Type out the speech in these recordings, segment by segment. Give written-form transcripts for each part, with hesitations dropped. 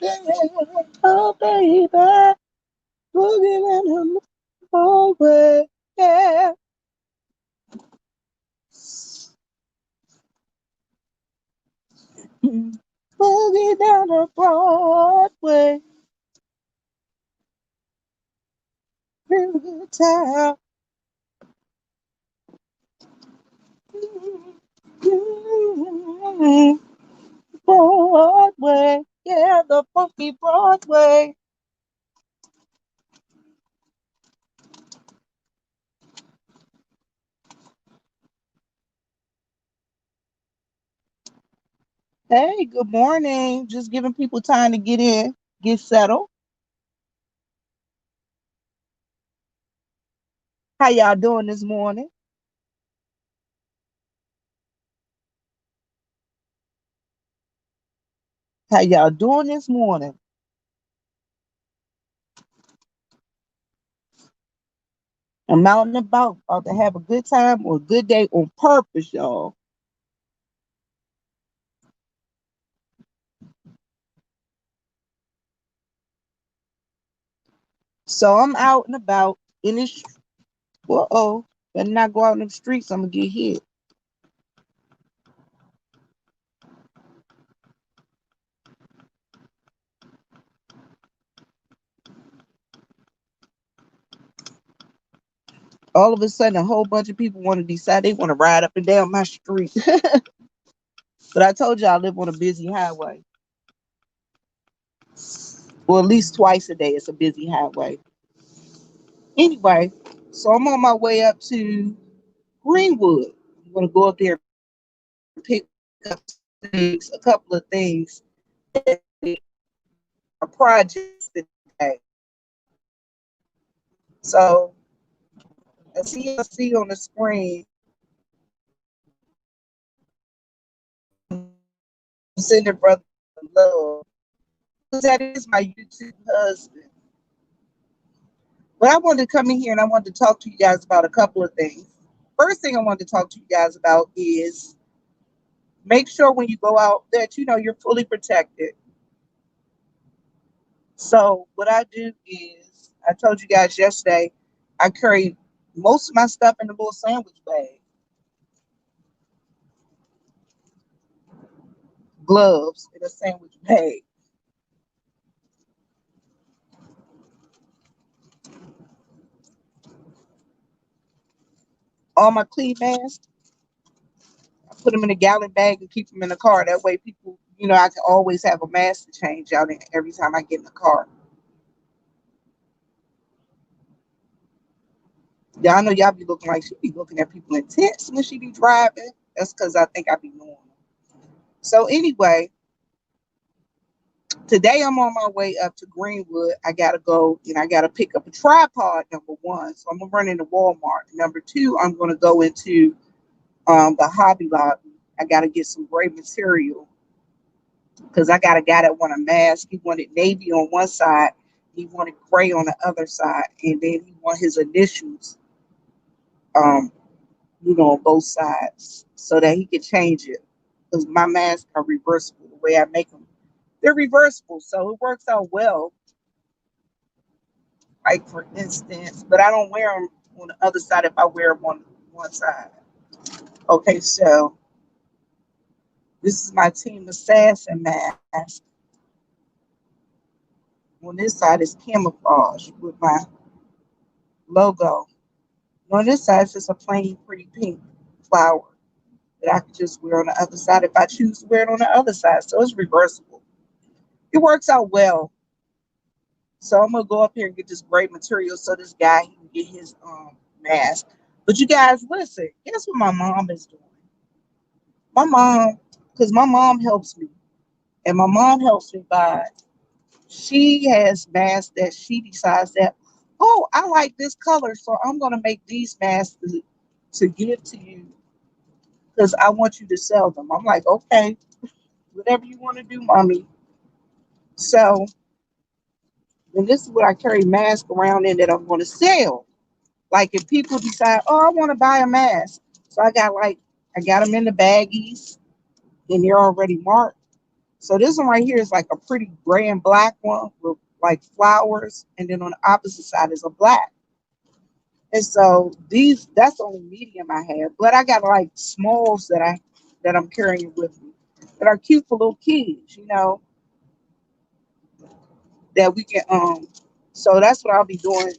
Oh, baby, boogie in the hallway. Yeah. Boogie down the Broadway. Good time. Broadway. Yeah, the funky Broadway. Hey, good morning. Just giving people time to get in, get settled. How y'all doing this morning? How y'all doing this morning? I'm out and about to have a good time or a good day on purpose, y'all. So I'm out and about in this. Uh-oh, better not go out in the streets. I'm gonna get hit. All of a sudden, a whole bunch of people want to decide they want to ride up and down my street. But I told you I live on a busy highway. Well, at least twice a day, it's a busy highway. Anyway, so I'm on my way up to Greenwood. I'm gonna go up there and pick up things, a couple of things, a project today. So as you see on the screen, sending brother love. That is my YouTube husband. But I wanted to come in here and I wanted to talk to you guys about a couple of things. First thing I wanted to talk to you guys about is make sure when you go out that you know you're fully protected. So what I do is I told you guys yesterday I carry most of my stuff in a little sandwich bag, gloves in a sandwich bag, all my clean masks. I put them in a gallon bag and keep them in the car. That way, people, you know, I can always have a mask to change out in every time I get in the car. Yeah, I know y'all be looking like she be looking at people intense when she be driving. That's because I think I be normal. So anyway, today I'm on my way up to Greenwood. I gotta go and I gotta pick up a tripod. Number one, so I'm gonna run into Walmart. Number two, I'm gonna go into the Hobby Lobby. I gotta get some gray material because I got a guy that want a mask. He wanted navy on one side, he wanted gray on the other side, and then he want his initials, um, on both sides so that he could change it. Because my masks are reversible the way I make them. They're reversible, so it works out well. Like for instance, but I don't wear them on the other side if I wear them on one side. Okay, so this is my Team Assassin mask. On this side is camouflage with my logo. On this side is just a plain pretty pink flower that I could just wear on the other side if I choose to wear it on the other side. So it's reversible. It works out well. So I'm gonna go up here and get this great material so this guy can get his mask. But you guys, listen, guess what my mom is doing? My mom, because my mom helps me, and my mom helps me buy. She has masks that she decides that, oh, I like this color, so I'm gonna make these masks to give to you because I want you to sell them. I'm like, okay, whatever you want to do, mommy. So, and this is what I carry masks around in that I'm going to sell. Like if people decide, oh, I want to buy a mask, so I got them in the baggies, and they're already marked. So this one right here is like a pretty gray and black one with like flowers, and then on the opposite side is a black. And so these, that's the only medium I have, but I got like smalls that I'm carrying with me that are cute for little kids, that we can so that's what I'll be doing.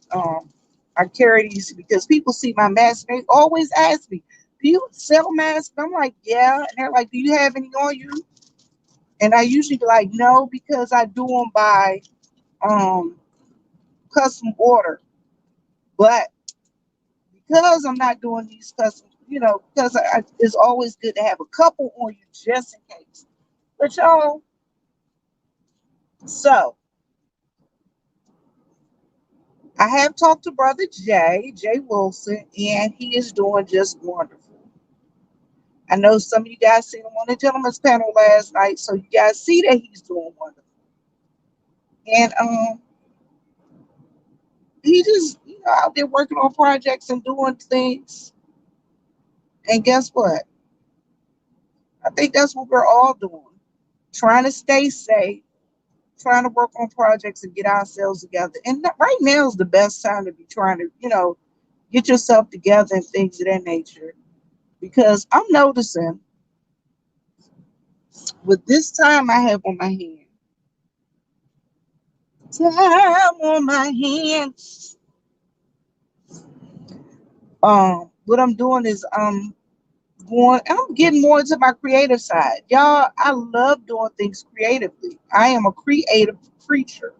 I carry these because people see my mask. They always ask me, do you sell masks? I'm like, yeah. And they're like, do you have any on you? And I usually be like, no, because I do them by um custom order. But because I'm not doing these custom, because it's always good to have a couple on you just in case. But y'all, so I have talked to Brother Jay Wilson, and he is doing just wonderful. I know some of you guys seen him on the gentleman's panel last night, so you guys see that he's doing wonderful. And he just, out there working on projects and doing things. And guess what? I think that's what we're all doing. Trying to stay safe, trying to work on projects and get ourselves together. And right now is the best time to be trying to, get yourself together and things of that nature. Because I'm noticing with this time I have on my hands, what I'm doing is I'm getting more into my creative side. Y'all, I love doing things creatively. I am a creative creature.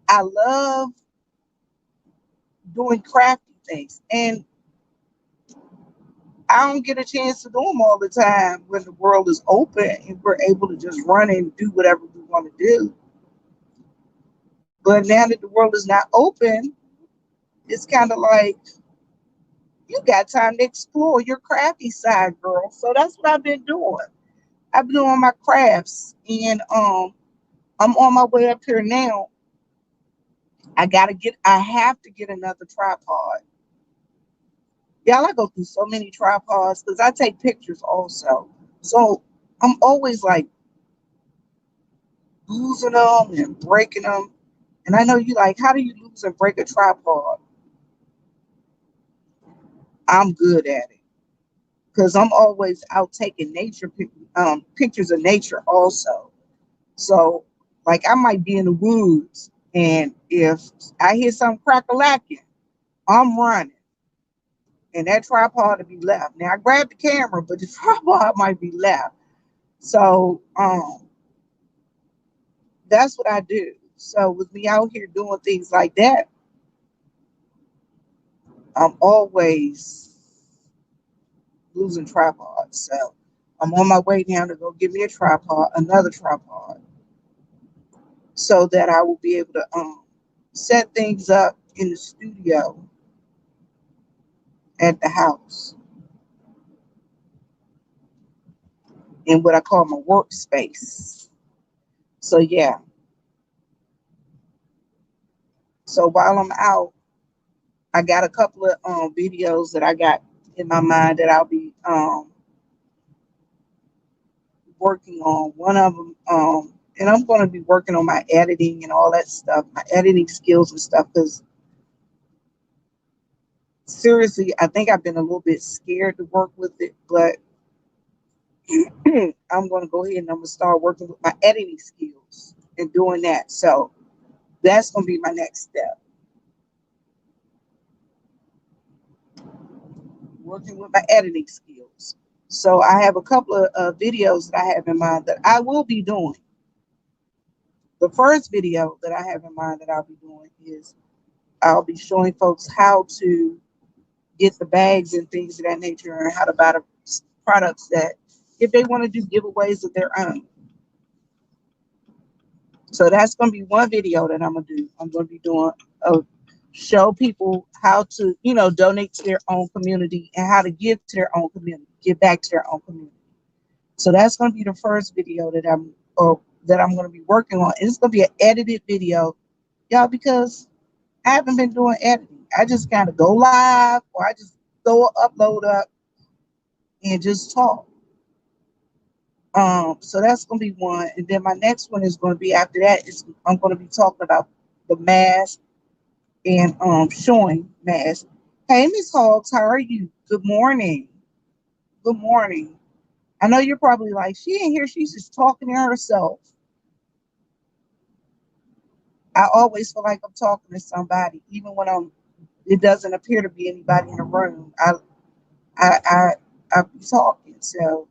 I love doing crafty things. And I don't get a chance to do them all the time when the world is open and we're able to just run and do whatever we want to do. But now that the world is not open, it's kind of like you got time to explore your crafty side, girl. So that's what I've been doing. I've been doing my crafts, and I'm on my way up here now. I have to get another tripod. Y'all, I go through so many tripods because I take pictures also. So I'm always like losing them and breaking them. And I know you like, how do you lose and break a tripod? I'm good at it because I'm always out taking pictures of nature also. So, like, I might be in the woods, and if I hear something crack-a-lacking, I'm running, and that tripod to be left. Now, I grabbed the camera, but the tripod might be left. So, that's what I do. So, with me out here doing things like that, I'm always losing tripods. So, I'm on my way now to go get me another tripod, so that I will be able to set things up in the studio at the house in what I call my workspace. So yeah. So while I'm out, I got a couple of videos that I got in my mind that I'll be working on. One of them, and I'm going to be working on my editing and all that stuff, my editing skills and stuff. Because seriously, I think I've been a little bit scared to work with it, but I'm going to go ahead and I'm going to start working with my editing skills and doing that. So that's going to be my next step. Working with my editing skills. So I have a couple of videos that I have in mind that I will be doing. The first video that I have in mind that I'll be doing is I'll be showing folks how to get the bags and things of that nature, and how to buy the products that if they want to do giveaways of their own. So that's going to be one video that I'm going to do. I'm going to be doing show people how to, donate to their own community and how to give to their own community, give back to their own community. So that's going to be the first video that I'm going to be working on. And it's going to be an edited video, y'all, because I haven't been doing editing. I just kind of go live, or I just throw an upload up and just talk. So that's gonna be one, and then my next one is gonna be after that. Is I'm gonna be talking about the mask and showing mask. Hey, Miss Hawks, how are you? Good morning. Good morning. I know you're probably like, she ain't here. She's just talking to herself. I always feel like I'm talking to somebody, even when it doesn't appear to be anybody in the room. I, I, I be talking. So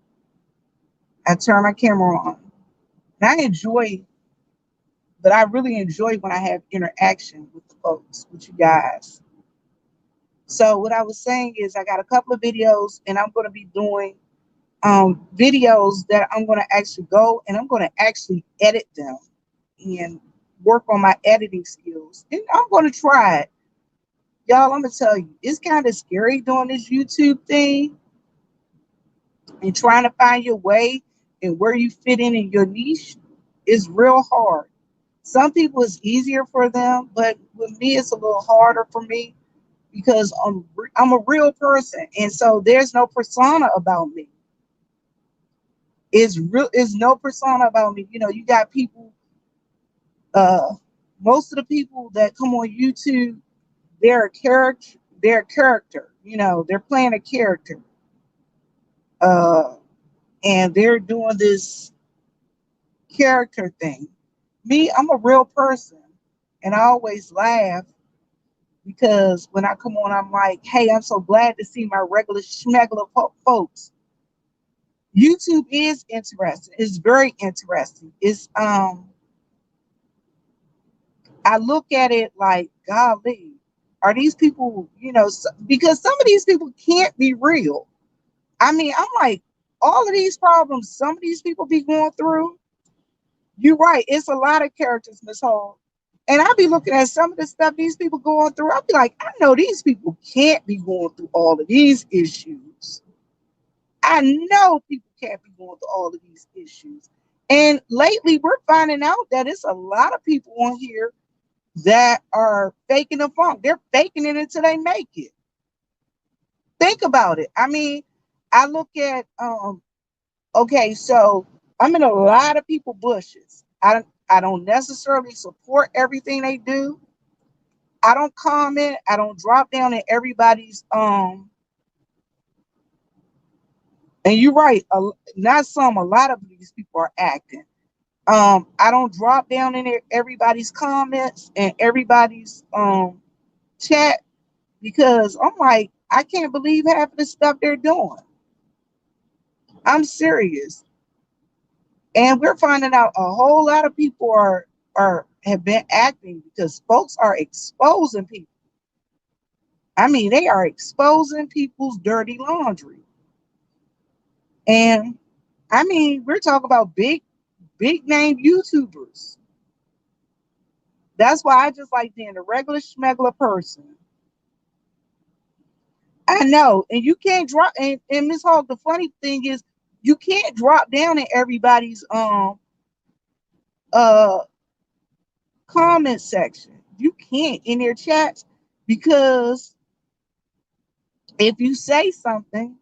I turn my camera on. And I really enjoy when I have interaction with the folks, with you guys. So what I was saying is I got a couple of videos and I'm going to be doing videos that I'm going to actually go and I'm going to actually edit them and work on my editing skills. And I'm going to try it. Y'all, I'm going to tell you, it's kind of scary doing this YouTube thing and trying to find your way and where you fit in your niche is real hard. Some people it's easier for them, but with me, it's a little harder for me because I'm a real person. And so there's no persona about me. Is no persona about me. You know, you got people, uh, most of the people that come on YouTube, they're a character, you know, they're playing a character. Uh, and they're doing this character thing. Me, I'm a real person. And I always laugh because when I come on, I'm like, hey, I'm so glad to see my regular schmegular folks. YouTube is interesting. It's very interesting. I look at it like, golly, are these people, you know, because some of these people can't be real. I mean, I'm like, all of these problems some of these people be going through, you're right. It's a lot of characters, Miss Hall. And I be looking at some of the stuff these people going through. I'll be like, I know these people can't be going through all of these issues. I know people can't be going through all of these issues. And lately, we're finding out that it's a lot of people on here that are faking the funk. They're faking it until they make it. Think about it. I mean, I look at okay, so I'm in a lot of people bushes. I don't necessarily support everything they do. I don't comment. I don't drop down in everybody's and you're right, not some, a lot of these people are acting. I don't drop down in everybody's comments and everybody's chat because I'm like, I can't believe half of the stuff they're doing. I'm serious. And we're finding out a whole lot of people are have been acting because folks are exposing people. I mean, they are exposing people's dirty laundry. And I mean, we're talking about big name YouTubers. That's why I just like being a regular schmegular person. I know, and you can't drop. And Miss Hall, the funny thing is, you can't drop down in everybody's uh comment section. You can't in their chats because if you say something,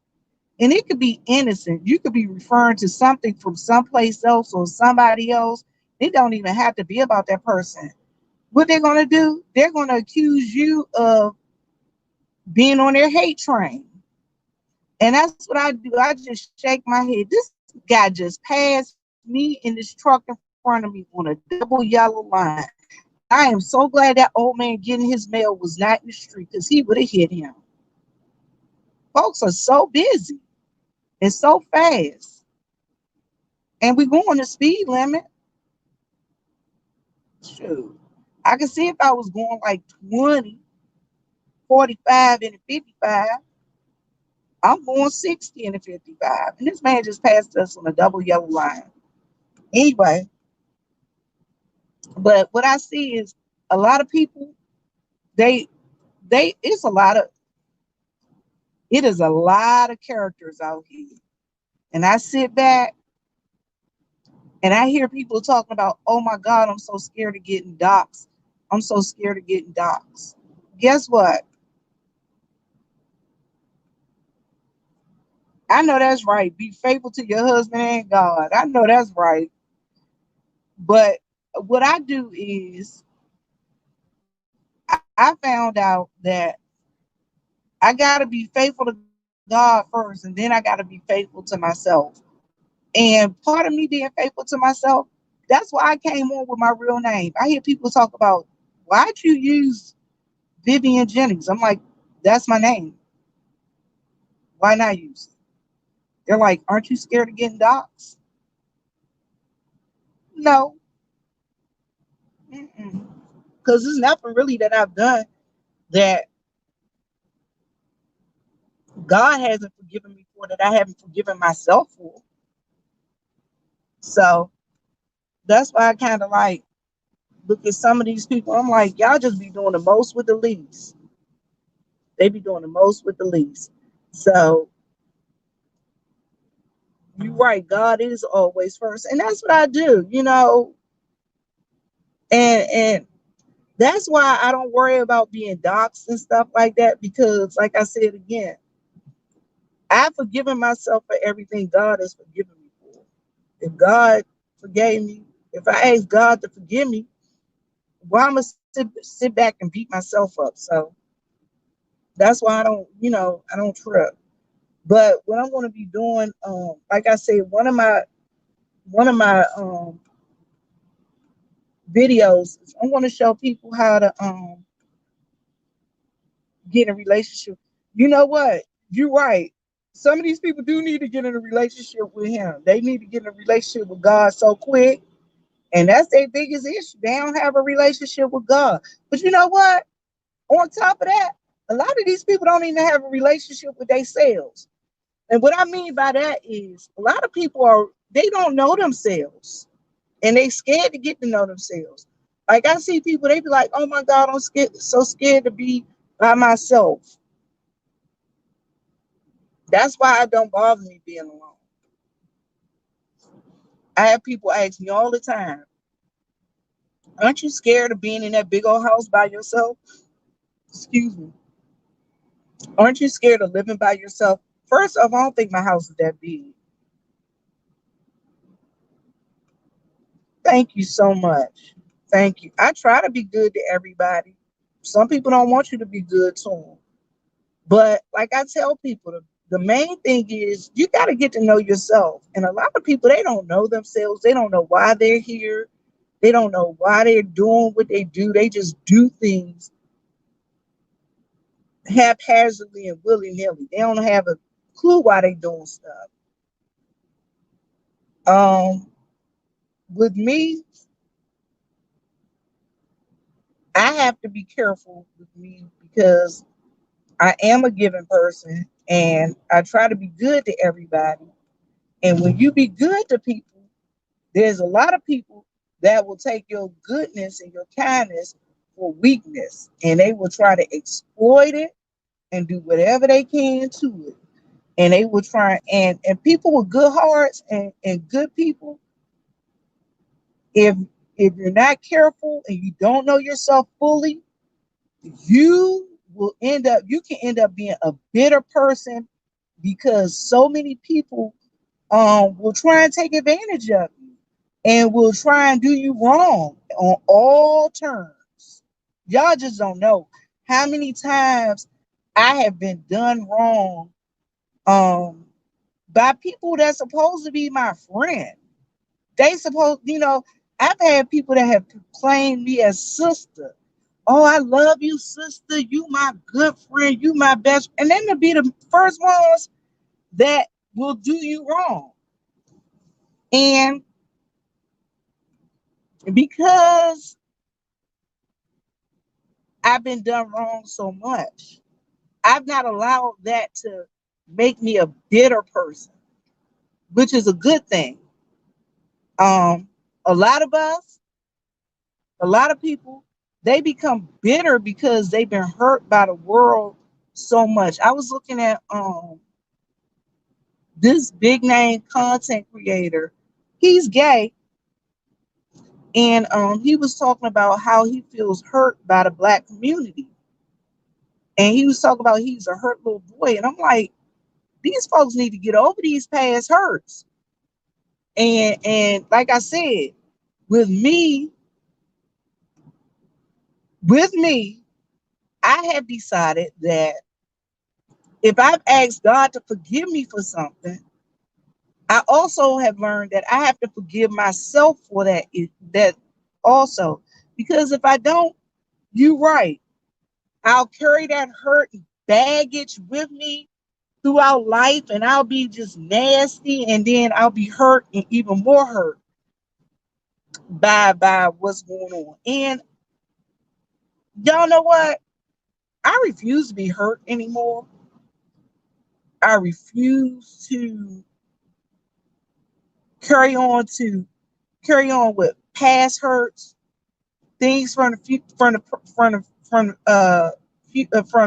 and it could be innocent, you could be referring to something from someplace else or somebody else. It don't even have to be about that person. What they're gonna do? They're gonna accuse you of being on their hate train. And that's what I do. I just shake my head. This guy just passed me in this truck in front of me on a double yellow line. I am so glad that old man getting his mail was not in the street because he would have hit him. Folks are so busy and so fast. And we going the speed limit. Shoot. I can see if I was going like 20, 45, and 55. I'm going 60 and 55. And this man just passed us on a double yellow line. Anyway, but what I see is a lot of people, they it's a lot of it is a lot of characters out here. And I sit back and I hear people talking about, oh my God, I'm so scared of getting doxxed. I'm so scared of getting doxxed. Guess what? I know that's right. Be faithful to your husband and God. I know that's right. But what I do is I found out that I got to be faithful to God first, and then I got to be faithful to myself. And part of me being faithful to myself, that's why I came on with my real name. I hear people talk about, why'd you use Vivian Jennings? I'm like, that's my name. Why not use it? They're like, aren't you scared of getting doxxed? No, because there's nothing really that I've done that God hasn't forgiven me for, that I haven't forgiven myself for. So that's why I kind of like look at some of these people. I'm like, y'all just be doing the most with the least. They be doing the most with the least. So you're right. God is always first, and that's what I do. And that's why I don't worry about being doxxed and stuff like that, because, like I said again, I've forgiven myself for everything God has forgiven me for. If God forgave me, if I ask God to forgive me, why am I sit back and beat myself up? So that's why I don't trip. But what I'm going to be doing, like I said, one of my videos, I'm going to show people how to get in a relationship. You know what? You're right. Some of these people do need to get in a relationship with Him. They need to get in a relationship with God so quick, and that's their biggest issue. They don't have a relationship with God. But you know what? On top of that, a lot of these people don't even have a relationship with themselves. And what I mean by that is a lot of people they don't know themselves, and they scared to get to know themselves. Like I see people, they be like, "Oh my God, I'm scared, so scared to be by myself." That's why it don't bother me being alone. I have people ask me all the time, "Aren't you scared of being in that big old house by yourself?" Excuse me. Aren't you scared of living by yourself? First off, I don't think my house is that big. Thank you so much. Thank you. I try to be good to everybody. Some people don't want you to be good to them. But like I tell people, the main thing is you got to get to know yourself. And a lot of people, they don't know themselves. They don't know why they're here. They don't know why they're doing what they do. They just do things haphazardly and willy-nilly. They don't have a clue why they're doing stuff. Um, with me, I have to be careful with me because I am a giving person and I try to be good to everybody. And when you be good to people, there's a lot of people that will take your goodness and your kindness for weakness, and they will try to exploit it and do whatever they can to it. And they will try, and people with good hearts and good people, if you're not careful and you don't know yourself fully, you can end up being a bitter person because so many people will try and take advantage of you and will try and do you wrong on all terms. Y'all just don't know how many times I have been done wrong um, by people that's supposed to be my friend. They supposed, I've had people that have claimed me as sister. Oh, I love you, sister. You my good friend. You my best. And then to be the first ones that will do you wrong. And because I've been done wrong so much, I've not allowed that to make me a bitter person, which is a good thing. Um, a lot of us, a lot of people, they become bitter because they've been hurt by the world so much. I was looking at this big name content creator. He's gay, and he was talking about how he feels hurt by the black community. And he was talking about he's a hurt little boy. And I'm like, These folks need to get over these past hurts. And like I said, with me, with me, I have decided that if I've asked God to forgive me for something, I also have learned that I have to forgive myself for that also. Because if I don't, you're right. I'll carry that hurt and baggage with me throughout life, and I'll be just nasty, and then I'll be hurt and even more hurt by what's going on. And y'all know what? I refuse to be hurt anymore. I refuse to to carry on with past hurts, things from the from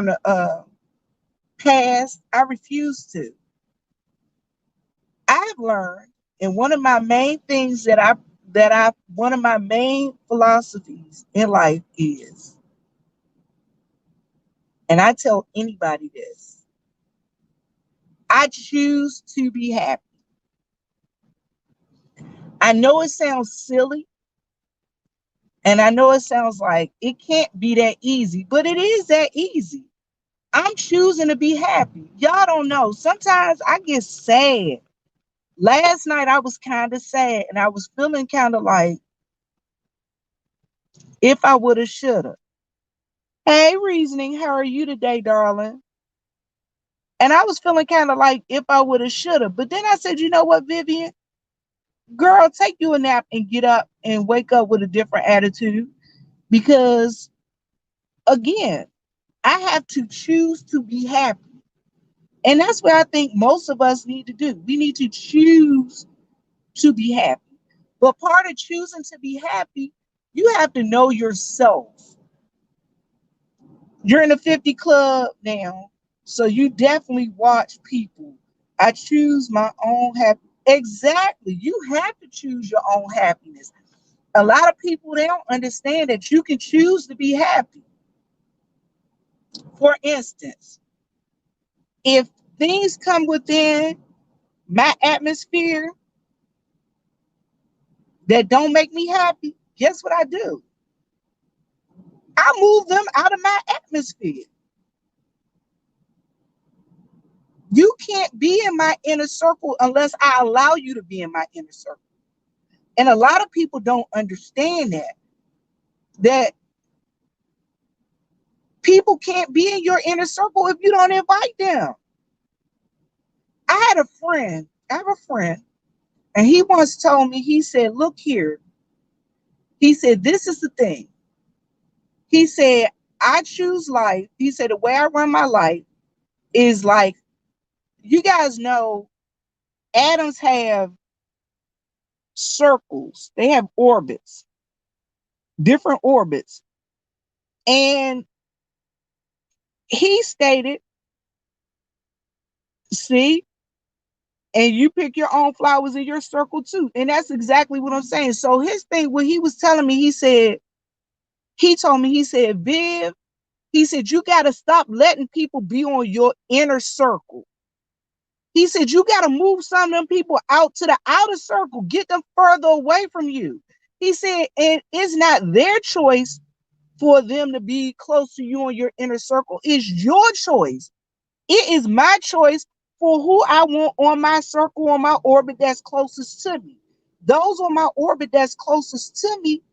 the past. I refuse to. I've learned, and one of my main things that I one of my main philosophies in life is, and I tell anybody this, I choose to be happy. I know it sounds silly, and I know it sounds like it can't be that easy, but it is that easy. I'm choosing to be happy. Y'all don't know. Sometimes I get sad. Last night I was kind of sad, and I was feeling kind of like, if I would have, should have. Hey, Reasoning, how are you today, darling? And I was feeling kind of like, if I would have, should have. But then I said, you know what, Vivian? Girl, take you a nap and get up and wake up with a different attitude. Because again, I have to choose to be happy. And that's what I think most of us need to do. We need to choose to be happy. But part of choosing to be happy, you have to know yourself. You're in the 50 club now, so you definitely watch people. I choose my own happiness. Exactly. You have to choose your own happiness. A lot of people, they don't understand that you can choose to be happy. For instance, if things come within my atmosphere that don't make me happy, guess what I do? I move them out of my atmosphere. You can't be in my inner circle unless I allow you to be in my inner circle. And a lot of people don't understand that people can't be in your inner circle if you don't invite them. I have a friend, and he once told me, he said, look here. He said, this is the thing. He said, I choose life. He said, the way I run my life is like, you guys know, atoms have circles, they have orbits, different orbits. And he stated, see, and you pick your own flowers in your circle too. And that's exactly what I'm saying. So his thing, what he was telling me, he told me, he said, Viv, he said, you got to stop letting people be on your inner circle. He said, you got to move some of them people out to the outer circle, get them further away from you. He said, and it's not their choice for them to be close to you in your inner circle. It's your choice. It is my choice for who I want on my circle, on my orbit that's closest to me. Those on my orbit that's closest to me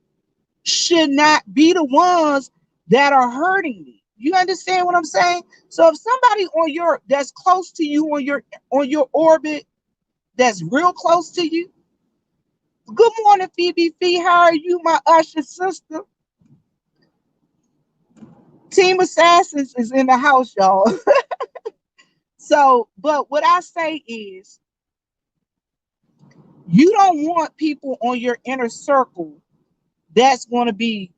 should not be the ones that are hurting me. You understand what I'm saying? So if somebody on your that's close to you on your orbit that's real close to you, good morning, Phoebe Fee. How are you, my Usher sister? Team Assassins is in the house, y'all. So, but what I say is, you don't want people on your inner circle that's going to be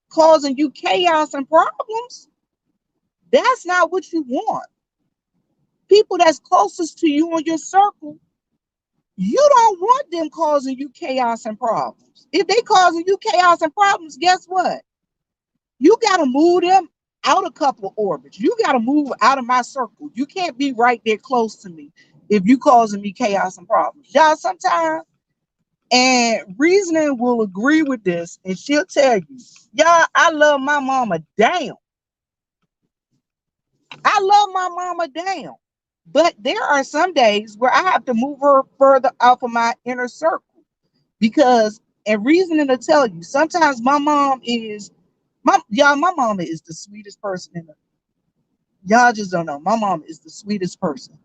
causing you chaos and problems. That's not what you want. People that's closest to you in your circle, you don't want them causing you chaos and problems. If they causing you chaos and problems, guess what? You got to move them out a couple of orbits. You got to move out of my circle. You can't be right there close to me if you causing me chaos and problems. Y'all, sometimes, and reasoning will agree with this, and she'll tell you, y'all, I love my mama down. I love my mama down. But there are some days where I have to move her further out of my inner circle because, and reasoning to tell you, sometimes my mom is, my mama is the sweetest person in the, y'all just don't know. My mom is the sweetest person.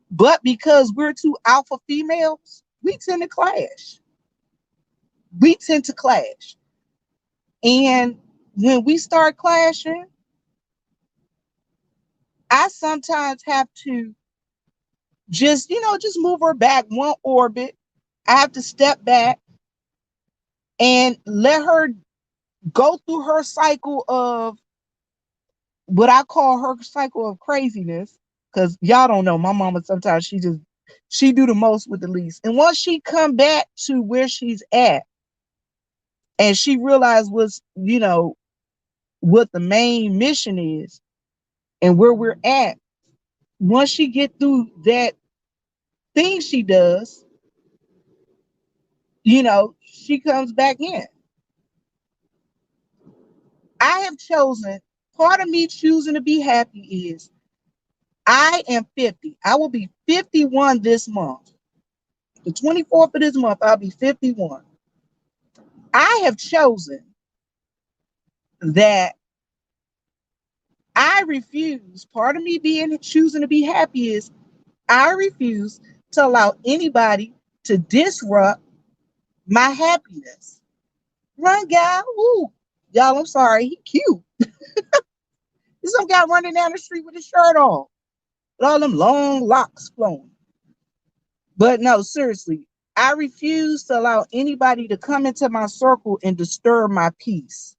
But because we're two alpha females, we tend to clash. We tend to clash. And when we start clashing, I sometimes have to just, just move her back one orbit. I have to step back and let her go through her cycle of what I call her cycle of craziness. Because y'all don't know, my mama sometimes she do the most with the least. And once she come back to where she's at and she realized what the main mission is and where we're at, once she get through that thing she does, she comes back in. I have chosen, part of me choosing to be happy is I am 50. I will be 51 this month. The 24th of this month, I'll be 51. I have chosen that I refuse, part of me being choosing to be happy is I refuse to allow anybody to disrupt my happiness. Run, guy. Ooh. Y'all, I'm sorry. He cute. There's some guy running down the street with his shirt on, with all them long locks flowing. But no, seriously, I refuse to allow anybody to come into my circle and disturb my peace.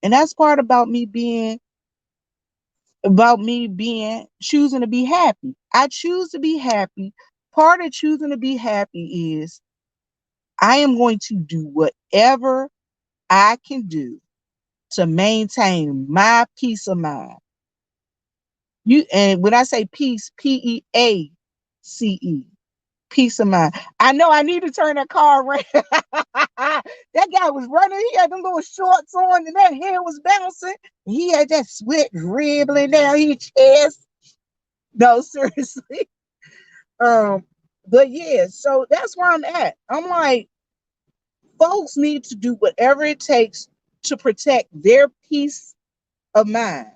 And that's part about me being choosing to be happy. I choose to be happy. Part of choosing to be happy is I am going to do whatever I can do to maintain my peace of mind. And when I say peace, Peace, peace of mind. I know I need to turn that car around. That guy was running. He had them little shorts on, and that hair was bouncing. He had that sweat dribbling down his chest. No, seriously. Um, but yeah, so that's where I'm at. I'm like, folks need to do whatever it takes to protect their peace of mind.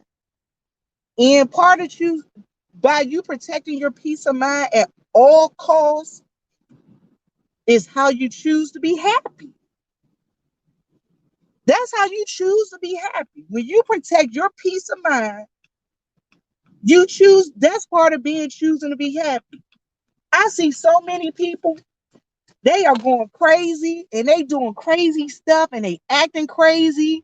And part of you, by you protecting your peace of mind at all costs, is how you choose to be happy. That's how you choose to be happy. When you protect your peace of mind, you choose, that's part of being choosing to be happy. I see so many people, they are going crazy and they doing crazy stuff and they acting crazy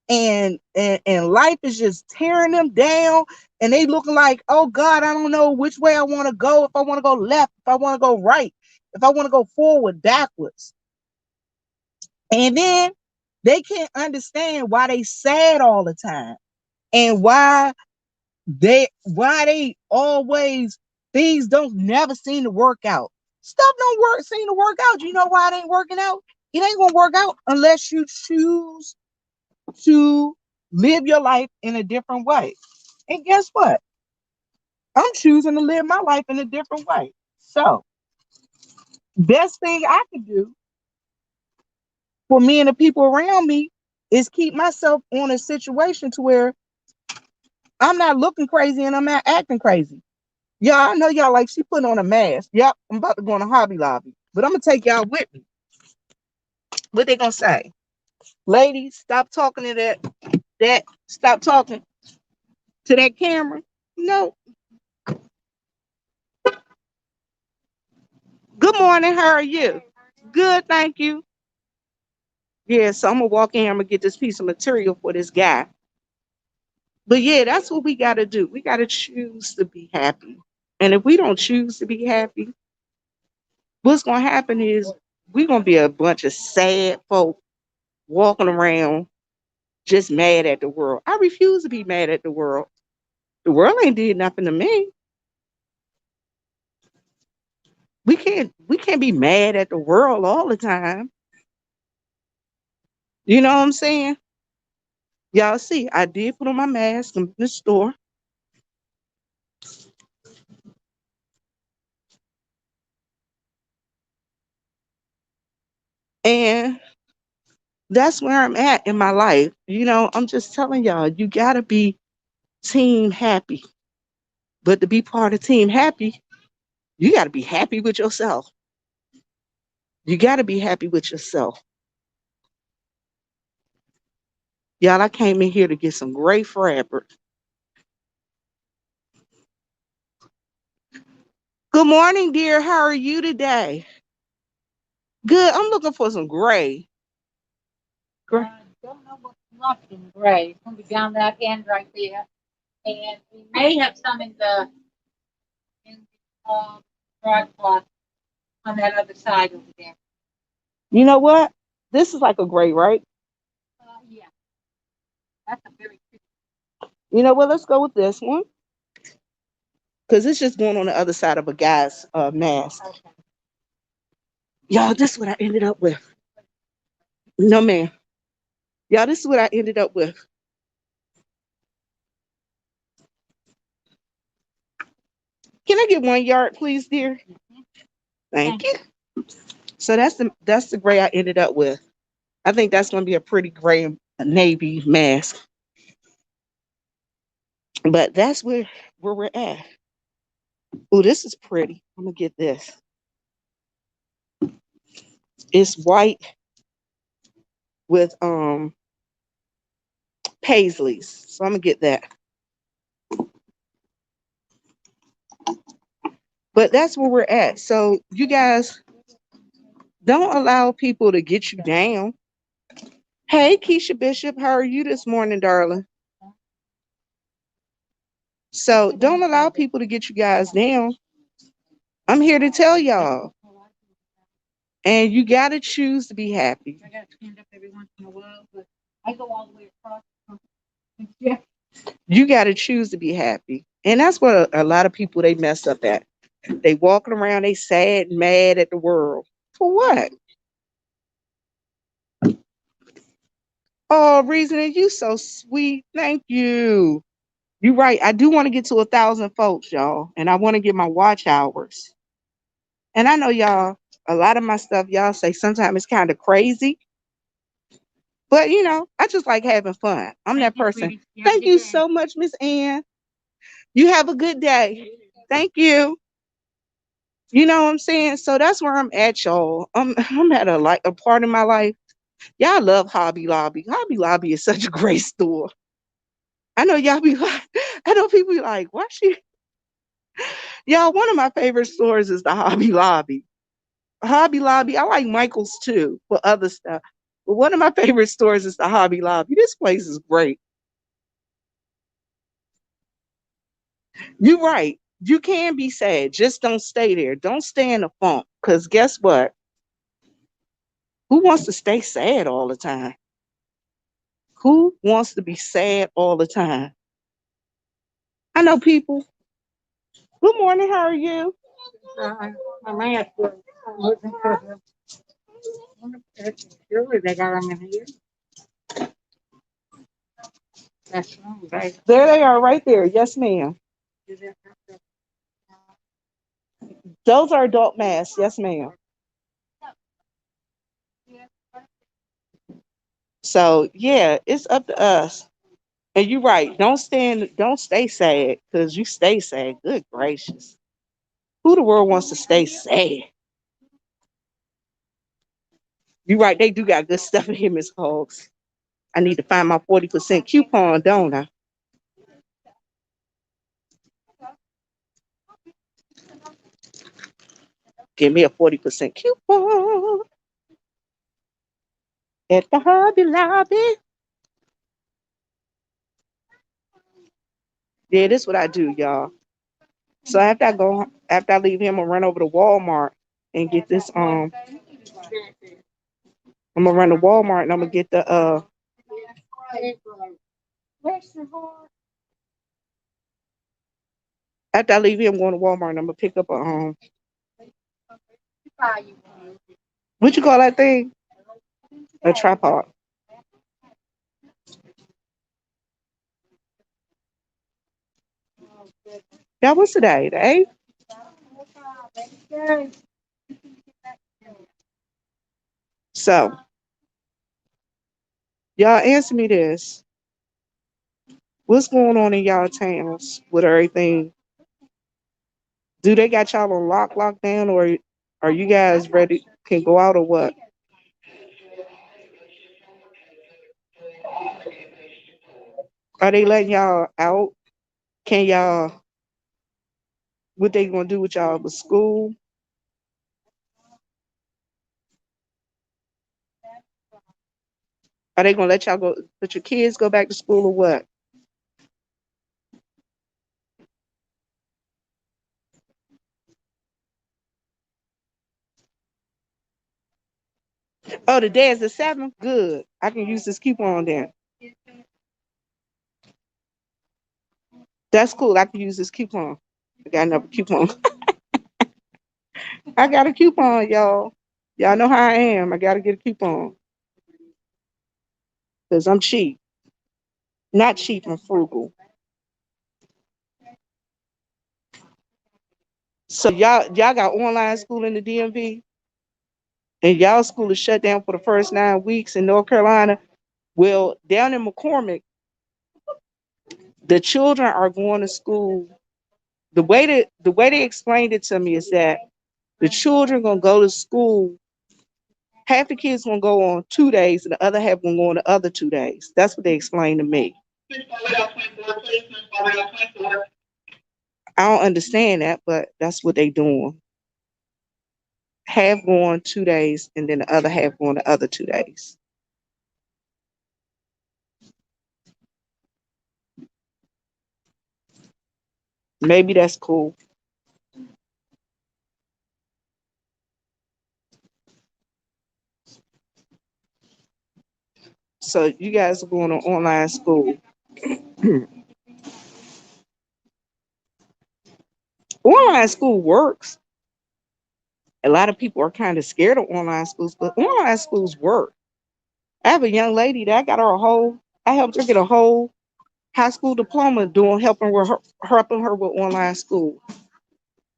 and life is just tearing them down and they looking like, oh God, I don't know which way I want to go. If I want to go left, if I want to go right, if I want to go forward, backwards. And then they can't understand why they sad all the time and why they always, things don't never seem to work out. Stuff don't seem to work out. You know why it ain't working out? It ain't gonna work out unless you choose to live your life in a different way. And guess what? I'm choosing to live my life in a different way. So, best thing I can do for me and the people around me is keep myself on a situation to where I'm not looking crazy and I'm not acting crazy. Yeah, I know y'all like she putting on a mask. Yep, I'm about to go in a Hobby Lobby, but I'm gonna take y'all with me. What they gonna say? Ladies, stop talking to stop talking to that camera. No. Good morning, how are you? Good, thank you. Yeah, so I'm gonna walk in, I'm gonna get this piece of material for this guy. But yeah, that's what we gotta do. We gotta choose to be happy. And if we don't choose to be happy, what's gonna happen is we're gonna be a bunch of sad folk walking around just mad at the world. I refuse to be mad at the world. The world ain't did nothing to me. We can't be mad at the world all the time. You know what I'm saying? Y'all see, I did put on my mask in the store. And that's where I'm at in my life. I'm just telling y'all, you gotta be team happy. But to be part of team happy, you gotta be happy with yourself. You gotta be happy with yourself. Y'all, I came in here to get some great fabric. Good morning, dear. How are you today? Good. I'm looking for some gray. Gray. Don't know what's left in gray. It's going to be down that end right there. And we may have some in the broadcloth on that other side over there. You know what? This is like a gray, right? Yeah, that's a very pretty. You know what? Let's go with this one. Because it's just going on the other side of a guy's mask. Okay. Y'all, this is what I ended up with. No, man. Y'all, this is what I ended up with. Can I get 1 yard, please, dear? Thank you. So that's the gray I ended up with. I think that's going to be a pretty gray and navy mask. But that's where we're at. Oh, this is pretty. I'm going to get this. It's white with paisleys. So I'm going to get that. But that's where we're at. So you guys don't allow people to get you down. Hey, Keisha Bishop, how are you this morning, darling? So don't allow people to get you guys down. I'm here to tell y'all. And you got to choose to be happy. I got to stand up every once in a while, but I go all the way across. Yeah. You got to choose to be happy. And that's what a lot of people, they mess up at. They walking around, they sad and mad at the world. For what? Oh, Reasoning, you so sweet. Thank you. You're right. I do want to get to 1,000 folks, y'all. And I want to get my watch hours. And I know y'all, a lot of my stuff, y'all say sometimes it's kind of crazy. But, I just like having fun. I'm that person. Thank you so much, Miss Ann. You have a good day. Thank you. You know what I'm saying? So that's where I'm at, y'all. I'm at a part in my life. Y'all love Hobby Lobby. Hobby Lobby is such a great store. I know y'all be like, I know people be like, why she? Y'all, one of my favorite stores is the Hobby Lobby. Hobby Lobby, I like Michael's too for other stuff. But one of my favorite stores is the Hobby Lobby. This place is great. You're right. You can be sad. Just don't stay there. Don't stay in a funk. Because guess what? Who wants to stay sad all the time? Who wants to be sad all the time? I know people. Good morning. How are you? My man, I'm looking for him. Surely they got them in here. That's right. There they are right there. Yes, ma'am. Those are adult masks. Yes, ma'am. So yeah, it's up to us. And you're right. Don't stay sad because you stay sad. Good gracious. Who the world wants to stay sad? You're right. They do got good stuff in here, Miss Hogs. I need to find my 40% coupon, don't I? Give me a 40% coupon at the Hobby Lobby. Yeah, this is what I do, y'all. So after I leave him, I'll run over to Walmart and get this. I'm gonna run to Walmart and I'm gonna get the Where's your heart? After I leave here, I'm going to Walmart and I'm gonna pick up Buy you one. what you call that thing? A tripod. Yeah, what's today? The 8th? So, y'all answer me this. What's going on in y'all towns with everything? Do they got y'all on lockdown, or are you guys ready? Can go out or what? Are they letting y'all out? Can y'all, what they gonna do with y'all with school? Are they gonna let y'all go, let your kids go back to school or what? Oh, the day is the 7th? Good. I can use this coupon then. That's cool. I can use this coupon. I got another coupon. I got a coupon, y'all. Y'all know how I am. I gotta get a coupon. Because I'm cheap. Not cheap, I'm frugal. So y'all got online school in the DMV? And y'all school is shut down for the first 9 weeks in North Carolina. Well, down in McCormick, the children are going to school. The way they explained it to me is that the children gonna go to school. Half the kids gonna go on 2 days, and the other half gonna go on the other 2 days. That's what they explained to me. I don't understand that, but that's what they doing. Half going 2 days, and then the other half going the other 2 days. Maybe that's cool. So you guys are going to online school. Online school works. A lot of people are kind of scared of online schools, but online schools work. I have a young lady that I helped her get a whole high school diploma doing helping her with online school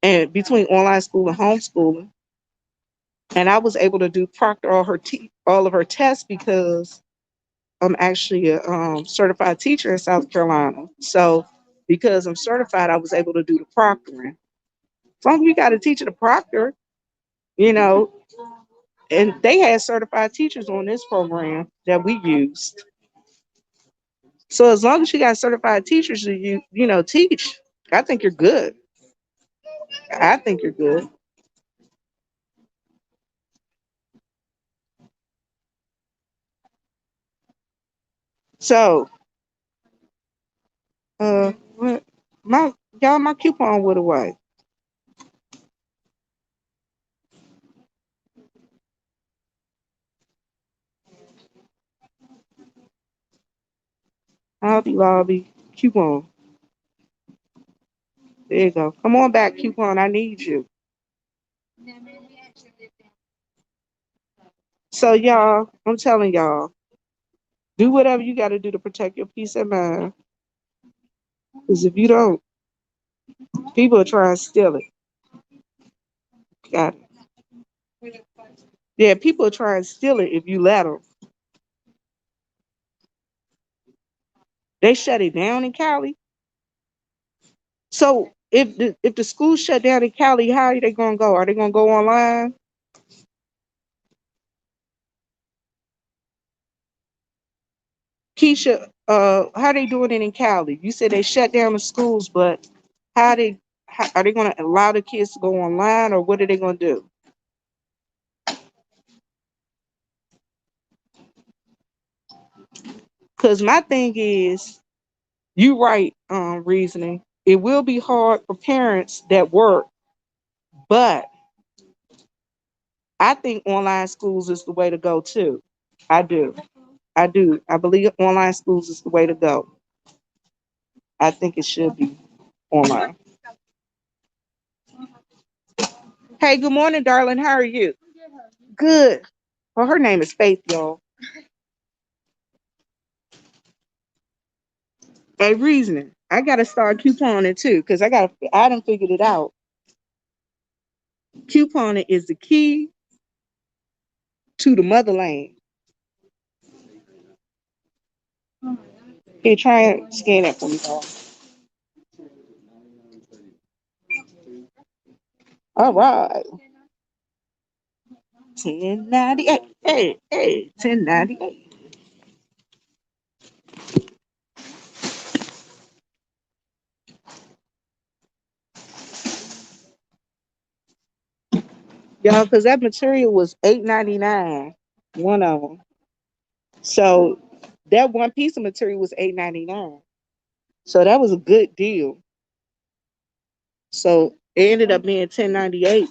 and between online school and homeschooling. And I was able to do proctor all of her tests because I'm actually a certified teacher in South Carolina. So because I'm certified, I was able to do the proctoring. Some of you got to teach it a proctor, you know, and they had certified teachers on this program that we used. So as long as you got certified teachers that teach, I think you're good. I think you're good. So what my my coupon went away. Hobby Lobby coupon. There you go. Come on back, coupon. I need you. So y'all, I'm telling y'all, do whatever you got to do to protect your peace of mind. Because if you don't, people are trying to steal it. Got it. Yeah, people are trying to steal it if you let them. They shut it down in Cali. So if the school shut down in Cali, how are they gonna go? Are they gonna go online? Keisha, how they doing it in Cali? You said they shut down the schools, but how are they gonna allow the kids to go online, or what are they gonna do? Because my thing is, you right, reasoning. It will be hard for parents that work, but I think online schools is the way to go too. I do. I do. I believe online schools is the way to go. I think it should be online. Hey, good morning, darling. How are you? Good. Well, her name is Faith, y'all. Hey, reasoning. I gotta start couponing too, because I done figured it out. Couponing is the key to the motherland. Here, try and scan that for me, y'all. All right. 1098. Hey, 1098. Y'all, because that material was $8.99. One of them. So that one piece of material was $8.99. So that was a good deal. So it ended up being $10.98.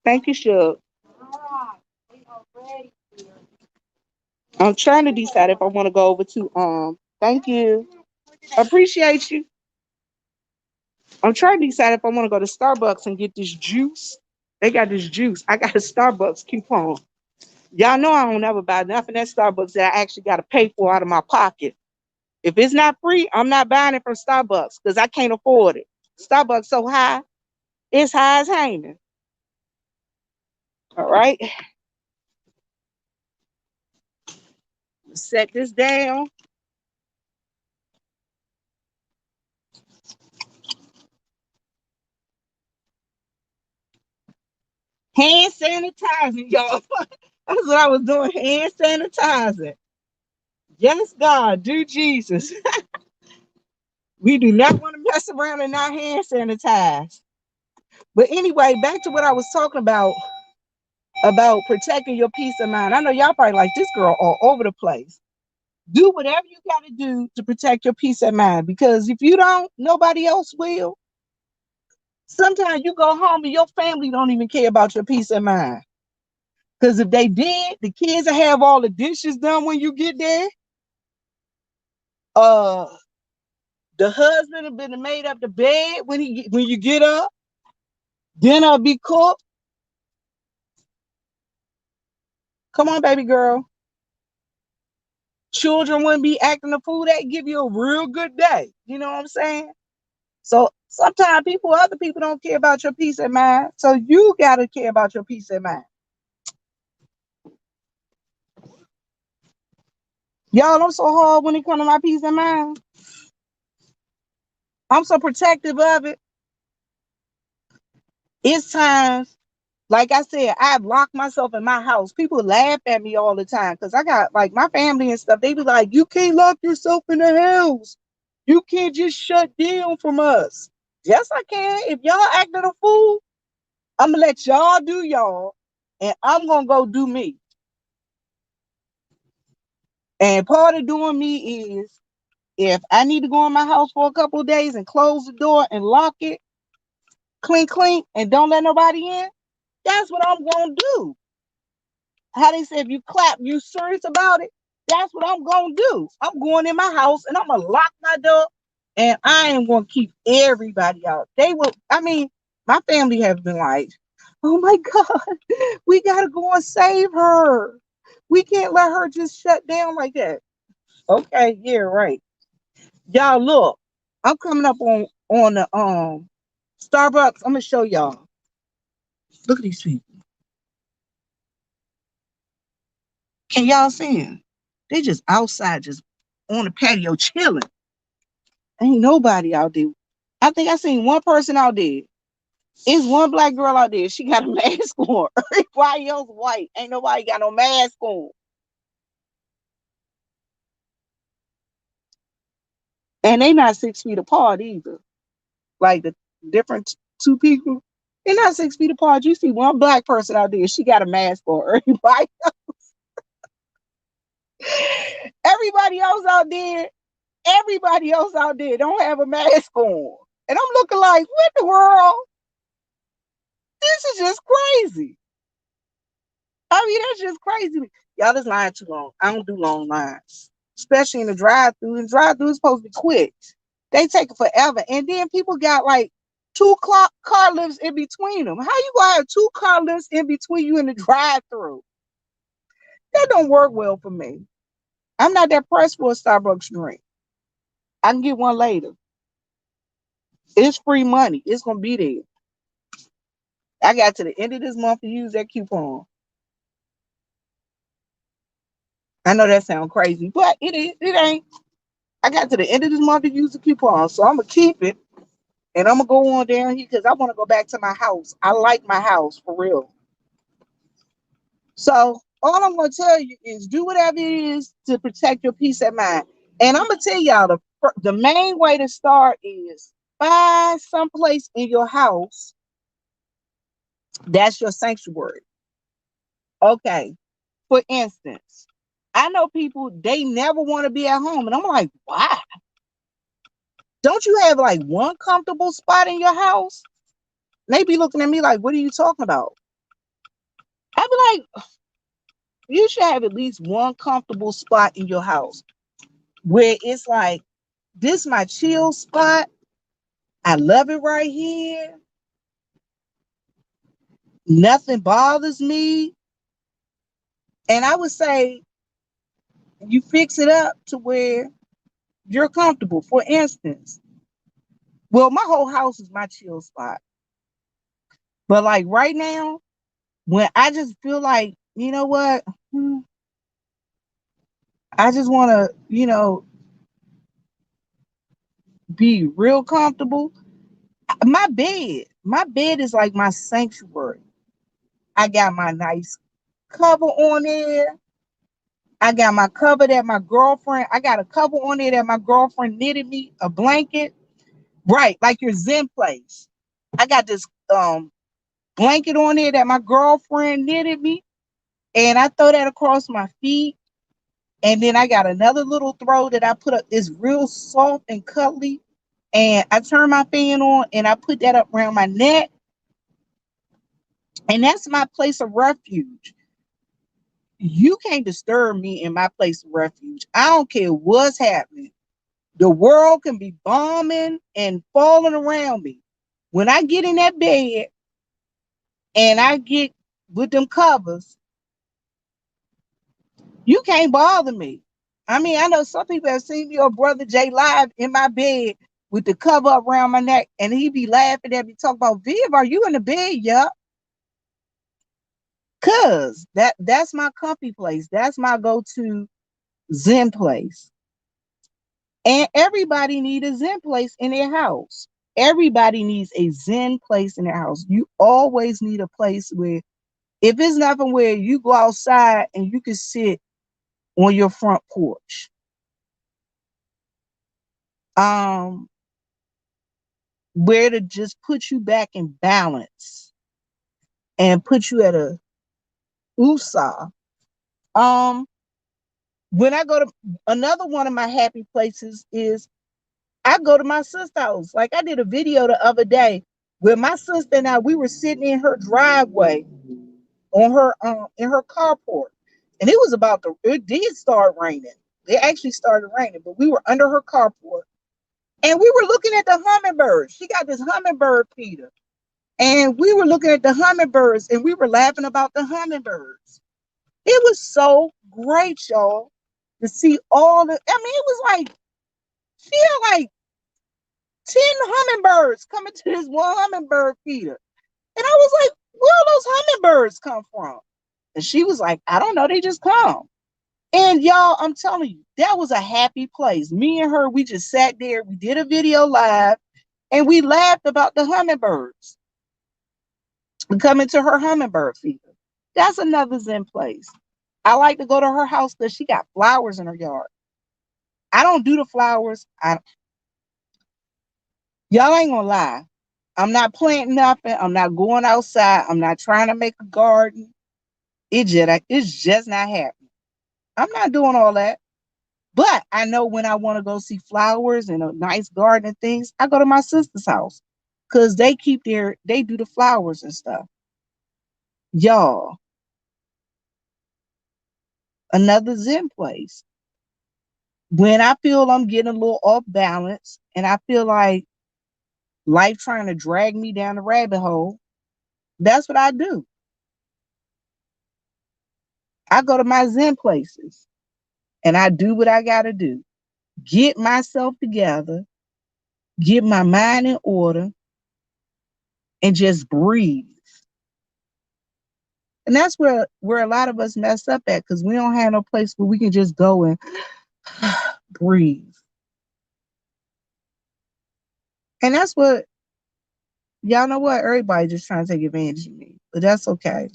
Thank you, Shug. I'm trying to decide if I want to go over to thank you. Appreciate you. I'm trying to decide if I want to go to Starbucks and get this juice. They got this juice. I got a Starbucks coupon. Y'all know I don't ever buy nothing at Starbucks that I actually got to pay for out of my pocket. If it's not free, I'm not buying it from Starbucks because I can't afford it. Starbucks so high, it's high as hanging. All right. Set this down. Hand sanitizing, y'all. That's what I was doing. Hand sanitizing. Yes, God, do Jesus. We do not want to mess around and not hand sanitize. But anyway, back to what I was talking about protecting your peace of mind. I know y'all probably like this girl all over the place. Do whatever you got to do to protect your peace of mind because if you don't, nobody else will. Sometimes you go home and your family don't even care about your peace of mind. Because if they did, the kids will have all the dishes done when you get there. Uh, the husband have been made up the bed when you get up. Dinner will be cooked. Come on, baby girl. Children wouldn't be acting the fool. They give you a real good day. You know what I'm saying? So sometimes other people don't care about your peace of mind. So you gotta care about your peace of mind. Y'all, I'm so hard when it comes to my peace of mind. I'm so protective of it. It's times, like I said, I've locked myself in my house. People laugh at me all the time because I got like my family and stuff. They be like, you can't lock yourself in the house. You can't just shut down from us. Yes, I can. If y'all acting a fool, I'm gonna let y'all do y'all, and I'm gonna go do me. And part of doing me is if I need to go in my house for a couple of days and close the door and lock it, clink clink, and don't let nobody in, that's what I'm gonna do. How they say if you clap, you serious about it. That's what I'm gonna do. I'm going in my house and I'm gonna lock my door, and I am gonna keep everybody out. They will. I mean, my family have been like, "Oh my God, we gotta go and save her. We can't let her just shut down like that." Okay, yeah, right. Y'all look, I'm coming up on the Starbucks. I'm gonna show y'all. Look at these people. Can y'all see them? They just outside, just on the patio chilling. Ain't nobody out there. I think I seen one person out there. It's one black girl out there. She got a mask on. Everybody else white. Ain't nobody got no mask on. And they not 6 feet apart either. Like the different two people. They're not 6 feet apart. You see one black person out there. She got a mask on. Everybody else out there. Everybody else out there don't have a mask on. And I'm looking like, what the world? This is just crazy. I mean, that's just crazy. Y'all, this line too long. I don't do long lines, especially in the drive-through. And drive-through is supposed to be quick. They take it forever. And then people got like car lifts in between them. How you gonna have two car lifts in between you in the drive-through? That don't work well for me. I'm not that pressed for a Starbucks drink. I can get one later. It's free money. It's gonna be there. I got to the end of this month to use that coupon. I know that sounds crazy, but it is. It ain't. I got to the end of this month to use the coupon, so I'm gonna keep it and I'm gonna go on down here because I want to go back to my house. I like my house for real. So all I'm gonna tell you is do whatever it is to protect your peace of mind. And I'm gonna tell y'all the main way to start is find someplace in your house that's your sanctuary. Okay. For instance, I know people they never want to be at home, and I'm like, why? Don't you have like one comfortable spot in your house? They be looking at me like, what are you talking about? I be like, you should have at least one comfortable spot in your house where it's like, this my chill spot. I love it right here. Nothing bothers me. And I would say you fix it up to where you're comfortable. For instance, well, my whole house is my chill spot. But like right now, when I just feel like, you know what? I just want to, be real comfortable. My bed is like my sanctuary. I got my nice cover on there. I got my cover that my girlfriend, I got a cover on there that my girlfriend knitted me, a blanket. Right, like your Zen place. I got this blanket on there that my girlfriend knitted me, and I throw that across my feet. And then I got another little throw that I put up. It's real soft and cuddly. And I turn my fan on and I put that up around my neck. And that's my place of refuge. You can't disturb me in my place of refuge. I don't care what's happening. The world can be bombing and falling around me. When I get in that bed and I get with them covers, you can't bother me. I mean, I know some people have seen your brother Jay live in my bed with the cover around my neck, and he be laughing at me, talking about, Viv, are you in the bed? Yup. Cause that's my comfy place. That's my go-to Zen place. And everybody needs a Zen place in their house. Everybody needs a Zen place in their house. You always need a place where, if it's nothing, where you go outside and you can sit on your front porch. Um, where to just put you back in balance and put you at a USA. Um, when I go to another one of my happy places is I go to my sister's house. Like I did a video the other day where my sister and I we were sitting in her driveway on her in her carport. And it did start raining. It actually started raining, but we were under her carport and we were looking at the hummingbirds. She got this hummingbird feeder. And we were looking at the hummingbirds and we were laughing about the hummingbirds. It was so great, y'all, to see it was like, feel like 10 hummingbirds coming to this one hummingbird feeder. And I was like, where those hummingbirds come from? And she was like, I don't know, they just come. And y'all, I'm telling you, that was a happy place. Me and her, we just sat there, we did a video live, and we laughed about the hummingbirds coming to her hummingbird feeder. That's another Zen place. I like to go to her house because she got flowers in her yard. I don't do the flowers. Y'all ain't gonna lie. I'm not planting nothing. I'm not going outside. I'm not trying to make a garden. It's just not happening. I'm not doing all that. But I know when I want to go see flowers and a nice garden and things, I go to my sister's house because they do the flowers and stuff. Y'all, another Zen place. When I feel I'm getting a little off balance and I feel like life trying to drag me down the rabbit hole, that's what I do. I go to my Zen places and I do what I got to do. Get myself together, get my mind in order, and just breathe. And that's where a lot of us mess up at because we don't have no place where we can just go and breathe. And that's what y'all know what everybody just trying to take advantage of me, but that's okay.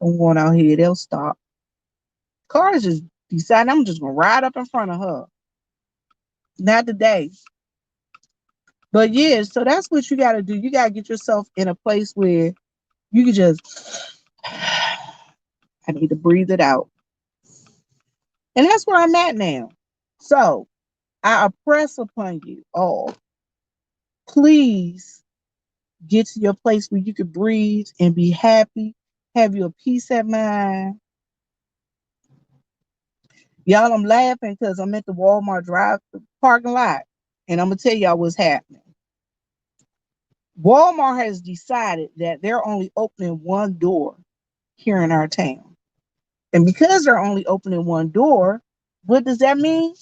I'm going out here, they'll stop. Cars just decide I'm just gonna ride up in front of her. Not today. But yeah, so that's what you gotta do. You gotta get yourself in a place where you can just I need to breathe it out. And that's where I'm at now. So I press upon you all. Please get to your place where you can breathe and be happy, have your peace of mind. Y'all, I'm laughing because I'm at the Walmart drive parking lot, and I'm gonna tell y'all what's happening. Walmart has decided that they're only opening one door here in our town, and because they're only opening one door, what does that mean?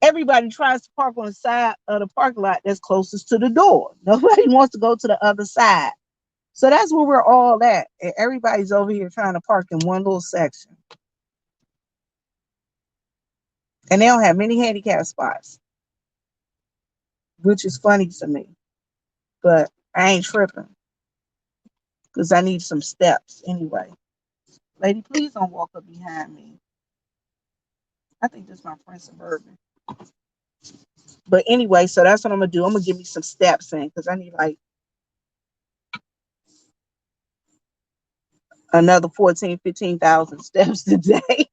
Everybody tries to park on the side of the parking lot that's closest to the door. Nobody wants to go to the other side. So that's where we're all at. And everybody's over here trying to park in one little section. And they don't have many handicap spots, which is funny to me. But I ain't tripping because I need some steps anyway. Lady, please don't walk up behind me. I think this is my friend Suburban. But anyway, so that's what I'm going to do. I'm going to give me some steps in because I need like another 14, 15,000 steps today.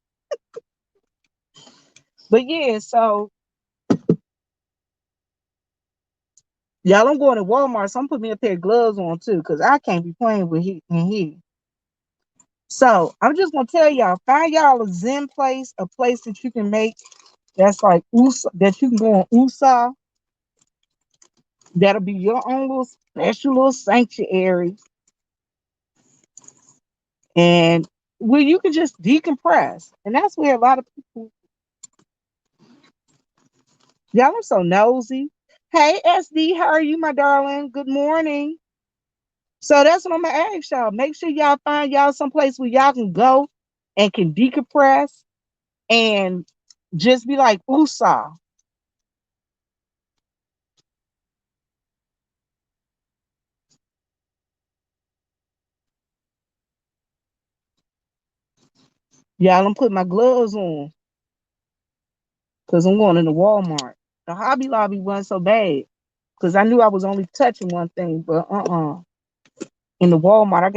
But yeah, so y'all, I'm going to Walmart, so I'm putting me a pair of gloves on too, because I can't be playing with heat in here. So I'm just gonna tell y'all, find y'all a Zen place, a place that you can make that's like that you can go on USA. That'll be your own little special little sanctuary, and where you can just decompress. And that's where a lot of people, y'all, I'm so nosy. Hey SD, how are you, my darling? Good morning. So that's what I'm gonna ask y'all. Make sure y'all find y'all someplace where y'all can go and can decompress and just be like USA. Y'all, I'm putting my gloves on because I'm going into Walmart. The Hobby Lobby wasn't so bad because I knew I was only touching one thing, but in the Walmart, I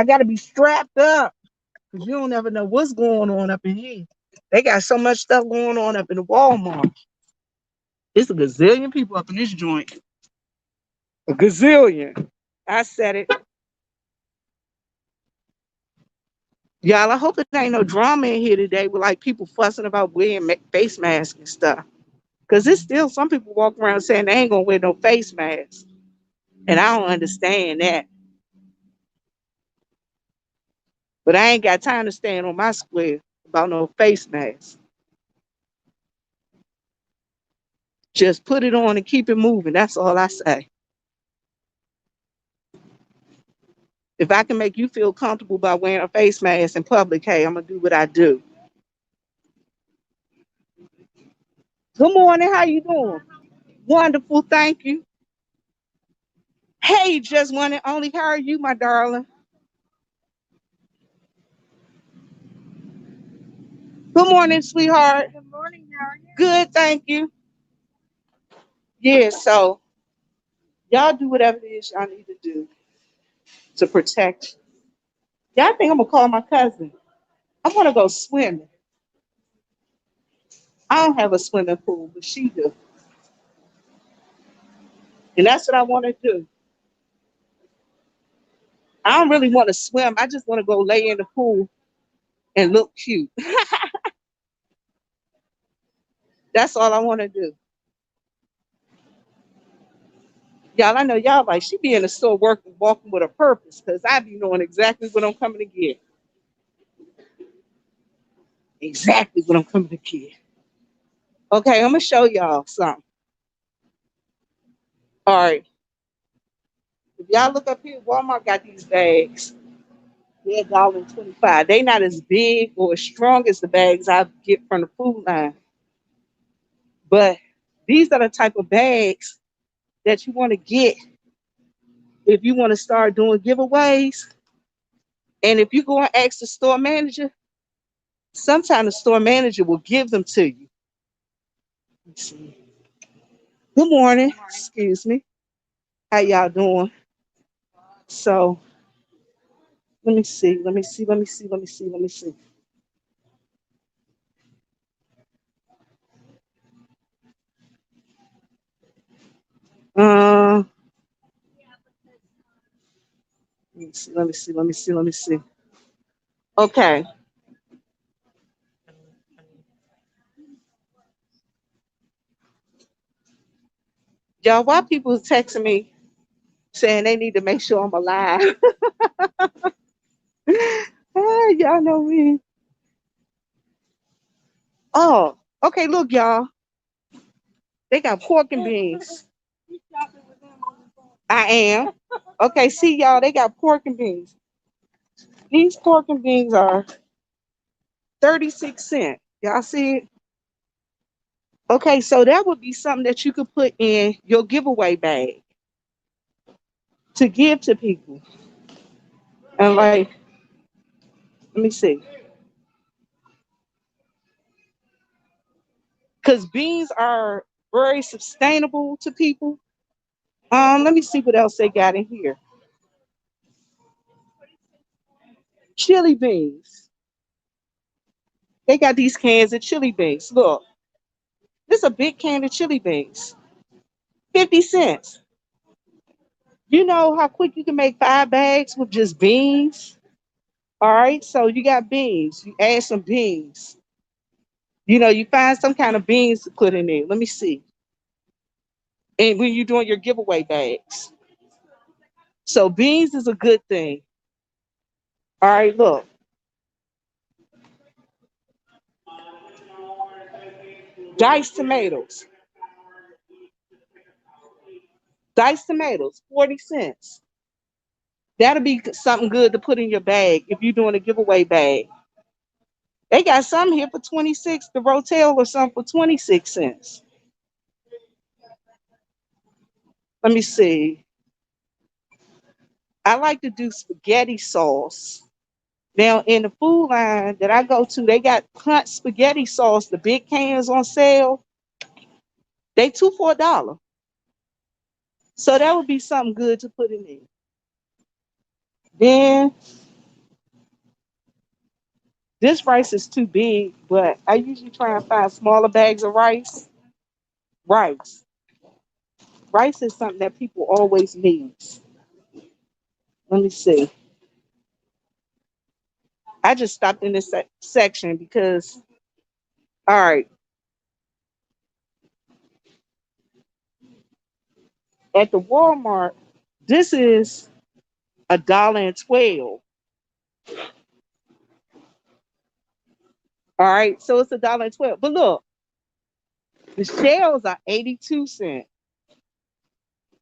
gotta be strapped up because you don't ever know what's going on up in here. They got so much stuff going on up in the Walmart. It's a gazillion people up in this joint. A gazillion. I said it. Y'all, I hope it ain't no drama in here today with like people fussing about wearing face masks and stuff. Because there's still some people walk around saying they ain't gonna wear no face masks. And I don't understand that. But I ain't got time to stand on my square about no face mask. Just put it on and keep it moving. That's all I say. If I can make you feel comfortable by wearing a face mask in public, hey, I'm gonna do what I do. Good morning, how you doing? Wonderful, thank you. Hey, just one and only, how are you, my darling? Good morning, sweetheart. Good morning, how are you? Good, thank you. Yeah, so y'all do whatever it is y'all need to do to protect you. Y'all think I'm gonna call my cousin? I wanna go swimming. I don't have a swimming pool, but she do. And that's what I want to do. I don't really want to swim. I just want to go lay in the pool and look cute. That's all I want to do. Y'all, I know y'all like, she be in the store working, walking with a purpose, because I be knowing exactly what I'm coming to get. Exactly what I'm coming to get. Okay, I'm going to show y'all something. All right. If y'all look up here, Walmart got these bags. They're $1.25. They not as big or as strong as the bags I get from the food line. But these are the type of bags that you want to get if you want to start doing giveaways. And if you go and ask the store manager, sometimes the store manager will give them to you. Let's see. Good morning. Excuse me. How y'all doing? So let me see. Let me see. Let me see. Let me see. Let me see. Uh, let me see. Let me see. Let me see. Let me see. Okay. Y'all, why people texting me saying they need to make sure I'm alive? Ah, y'all know me. Oh, okay. Look, y'all. They got pork and beans. I am. Okay, see, y'all, they got pork and beans. These pork and beans are 36 cents. Y'all see it? Okay, so that would be something that you could put in your giveaway bag to give to people. And like, let me see. Because beans are very sustainable to people. Let me see what else they got in here. Chili beans. They got these cans of chili beans. Look, this is a big can of chili beans. 50 cents. You know how quick you can make 5 bags with just beans? All right, so you got beans. You add some beans. You find some kind of beans to put in there. Let me see. And when you're doing your giveaway bags. So beans is a good thing. All right, look. Diced tomatoes. Diced tomatoes, 40 cents. That'll be something good to put in your bag if you're doing a giveaway bag. They got some here for 26, the Rotel or something for 26 cents. Let me see. I like to do spaghetti sauce. Now, in the food line that I go to, they got Hunt spaghetti sauce, the big cans on sale. They two for $1. So that would be something good to put in there. Then this rice is too big, but I usually try and find smaller bags of rice. Rice. Rice is something that people always need. Let me see. I just stopped in this section because, all right, at the Walmart, this is $1.12. All right, so it's $1.12. But look, the shells are 82 cents.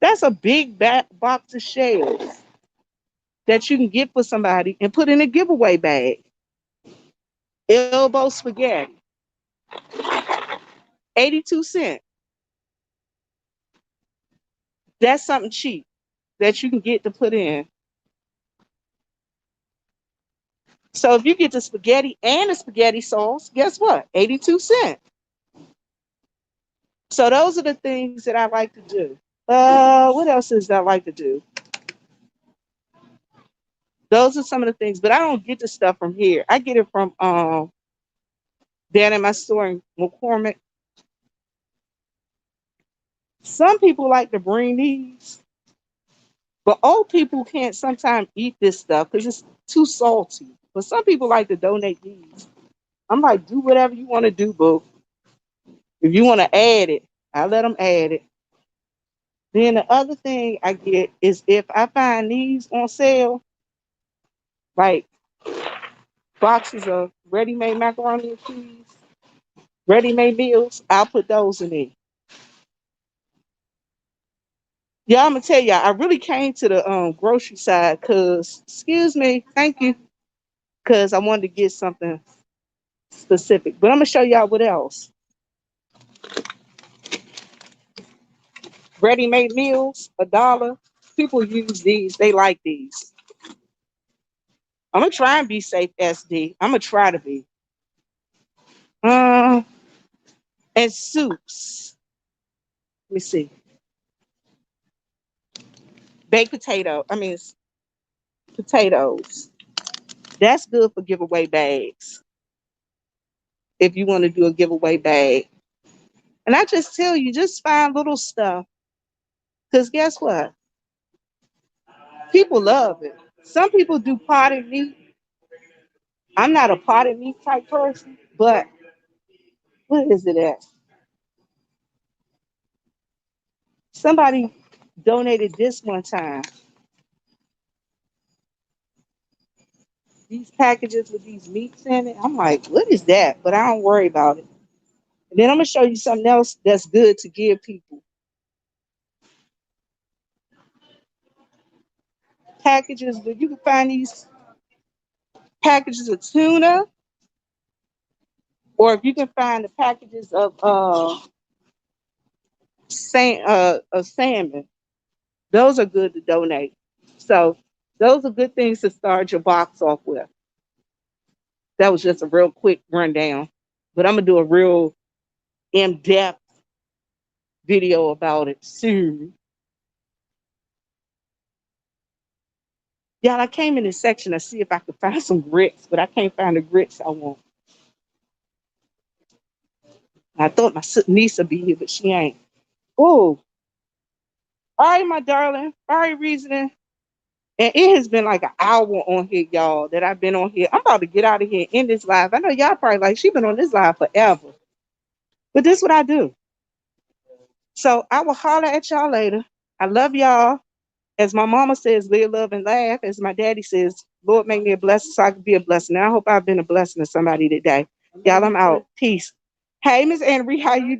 That's a big box of shells that you can get for somebody and put in a giveaway bag. Elbow spaghetti, 82 cents. That's something cheap that you can get to put in. So if you get the spaghetti and the spaghetti sauce, guess what? 82 cents. So those are the things that I like to do. What else is I like to do? Those are some of the things, but I don't get the stuff from here. I get it from down in my store in McCormick. Some people like to bring these, but old people can't sometimes eat this stuff because it's too salty. But some people like to donate these. I'm like, do whatever you want to do, boo. If you want to add it, I let them add it. Then the other thing I get is if I find these on sale, like boxes of ready-made macaroni and cheese, ready-made meals, I'll put those in there. Yeah, I'm gonna tell y'all, I really came to the grocery side because, excuse me, thank you, because I wanted to get something specific. But I'm gonna show y'all what else. Ready-made meals, $1. People use these. They like these. I'm gonna try and be safe, SD. I'm gonna try to be. Uh, and soups. Let me see. Baked potato. I mean, it's potatoes. That's good for giveaway bags. If you want to do a giveaway bag. And I just tell you, just find little stuff. Because guess what? People love it. Some people do potted meat. I'm not a potted meat type person, but what is it at? Somebody donated this one time. These packages with these meats in it. I'm like, what is that? But I don't worry about it. And then I'm gonna show you something else that's good to give people. Packages, but you can find these packages of tuna, or if you can find the packages of salmon, those are good to donate. So those are good things to start your box off with. That was just a real quick rundown, but I'm gonna do a real in-depth video about it soon. Y'all, I came in this section to see if I could find some grits, but I can't find the grits I want. I thought my niece would be here, but she ain't. Oh, all right, my darling. All right, reasoning. And it has been like an hour on here, y'all, that I've been on here. I'm about to get out of here in this live. I know y'all probably like, she been on this live forever. But this is what I do. So I will holler at y'all later. I love y'all. As my mama says, live, love, and laugh. As my daddy says, Lord, make me a blessing so I can be a blessing. And I hope I've been a blessing to somebody today. Y'all, I'm out. Peace. Hey, Miss Anne Marie, how you